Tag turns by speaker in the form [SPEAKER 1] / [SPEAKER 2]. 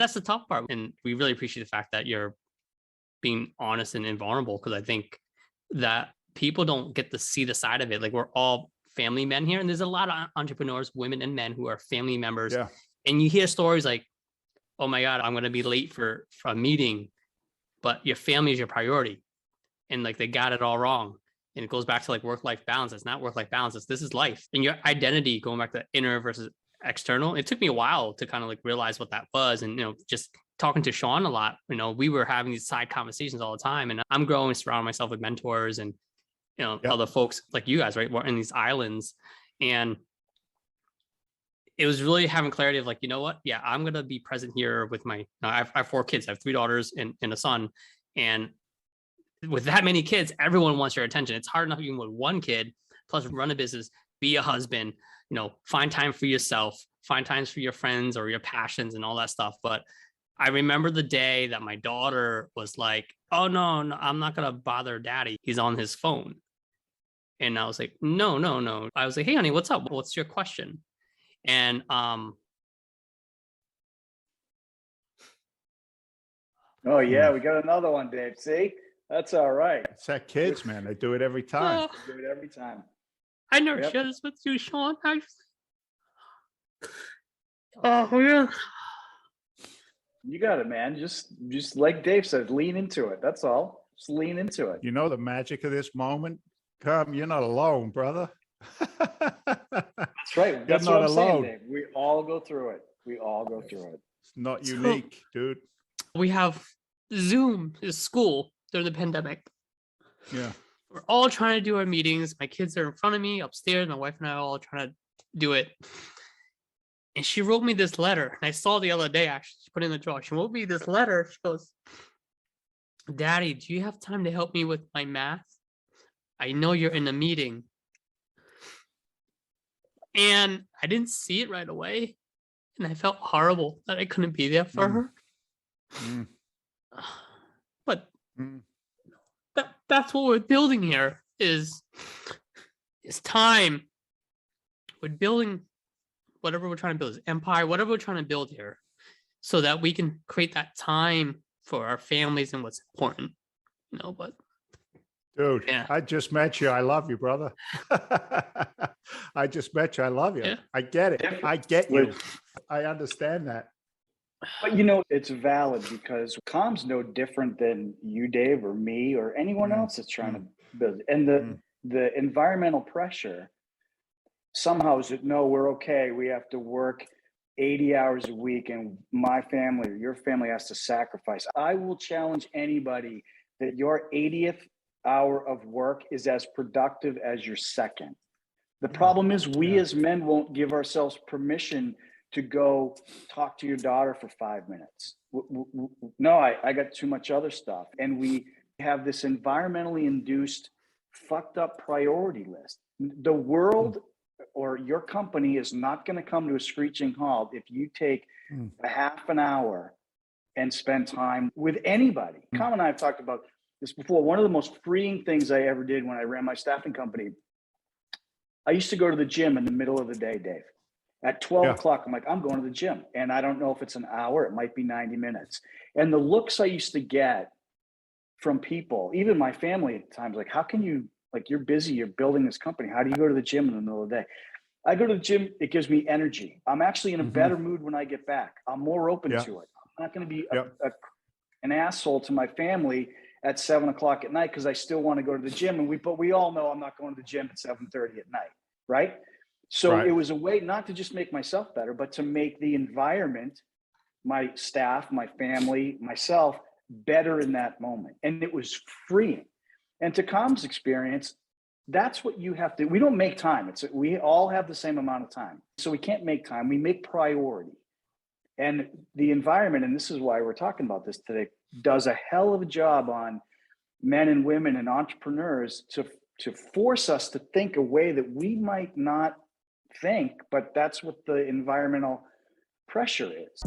[SPEAKER 1] That's the tough part. And we really appreciate the fact that you're being honest and vulnerable, because I think that people don't get to see the side of it. Like, we're all family men here, and there's a lot of entrepreneurs, women and men, who are family members.
[SPEAKER 2] Yeah.
[SPEAKER 1] And you hear stories like, oh my God, I'm going to be late for a meeting, but your family is your priority. And like, they got it all wrong. And it goes back to like work-life balance. It's not work-life balance. This is life. And your identity, going back to inner versus external, it took me a while to kind of like realize what that was. And, just talking to Sean a lot, we were having these side conversations all the time. And I'm growing, surrounding myself with mentors and, other folks like you guys, right? We're in these islands. And it was really having clarity of like, you know what? Yeah, I'm going to be present here with I have 4 kids. I have 3 daughters and a son. And with that many kids, everyone wants your attention. It's hard enough even with 1 kid, plus run a business, be a husband, find time for yourself, find times for your friends or your passions and all that stuff. But I remember the day that my daughter was like, oh, no, I'm not going to bother daddy. He's on his phone. And I was like, no. I was like, hey, honey, what's up? What's your question? And
[SPEAKER 3] oh yeah, we got another one, Dave. See, that's all right.
[SPEAKER 2] It's that kids, man. They do it every time.
[SPEAKER 3] They do it every time.
[SPEAKER 1] I never shared this with you, Sean. Oh yeah.
[SPEAKER 3] You got it, man. Just like Dave said, lean into it. That's all. Just lean into it.
[SPEAKER 2] You know the magic of this moment? You're not alone, brother.
[SPEAKER 3] That's right. That's what I'm saying, Dave. We all go through it.
[SPEAKER 2] It's not unique, dude.
[SPEAKER 1] We have Zoom is school during the pandemic.
[SPEAKER 2] Yeah.
[SPEAKER 1] We're all trying to do our meetings. My kids are in front of me upstairs. My wife and I are all trying to do it. And she wrote me this letter. And I saw the other day, actually. She put it in the drawer. She wrote me this letter. She goes, Daddy, do you have time to help me with my math? I know you're in a meeting. And I didn't see it right away. And I felt horrible that I couldn't be there for her.
[SPEAKER 2] Mm.
[SPEAKER 1] But that's what we're building here is time. We're building whatever we're trying to build, is empire, whatever we're trying to build here, so that we can create that time for our families and what's important. But
[SPEAKER 2] dude,
[SPEAKER 1] yeah.
[SPEAKER 2] I just met you. I love you, brother. I just met you. I love you.
[SPEAKER 1] Yeah.
[SPEAKER 2] I get it. I get you. I understand that.
[SPEAKER 3] But it's valid because Calm's no different than you, Dave, or me, or anyone else that's trying to build it. And the environmental pressure somehow is that, no, we're okay. We have to work 80 hours a week and my family or your family has to sacrifice. I will challenge anybody that your 80th hour of work is as productive as your second. The problem is we as men won't give ourselves permission to go talk to your daughter for 5 minutes. No, I got too much other stuff. And we have this environmentally induced fucked up priority list. The world or your company is not going to come to a screeching halt if you take a half an hour and spend time with anybody. Calm and I have talked about this before. One of the most freeing things I ever did when I ran my staffing company, I used to go to the gym in the middle of the day, Dave. At 12 o'clock, I'm like, I'm going to the gym. And I don't know if it's an hour, it might be 90 minutes. And the looks I used to get from people, even my family at times, like, how can you, like, you're busy, you're building this company. How do you go to the gym in the middle of the day? I go to the gym, it gives me energy. I'm actually in a better mood when I get back. I'm more open to it. I'm not going to be an asshole to my family at 7 o'clock at night because I still want to go to the gym. But we all know I'm not going to the gym at 7:30 at night, right? So it was a way not to just make myself better, but to make the environment, my staff, my family, myself, better in that moment. And it was freeing. And to Calm's experience, that's what you have to, we don't make time. We all have the same amount of time. So we can't make time, we make priority. And the environment, and this is why we're talking about this today, does a hell of a job on men and women and entrepreneurs to force us to think a way that we might not think, but that's what the environmental pressure is.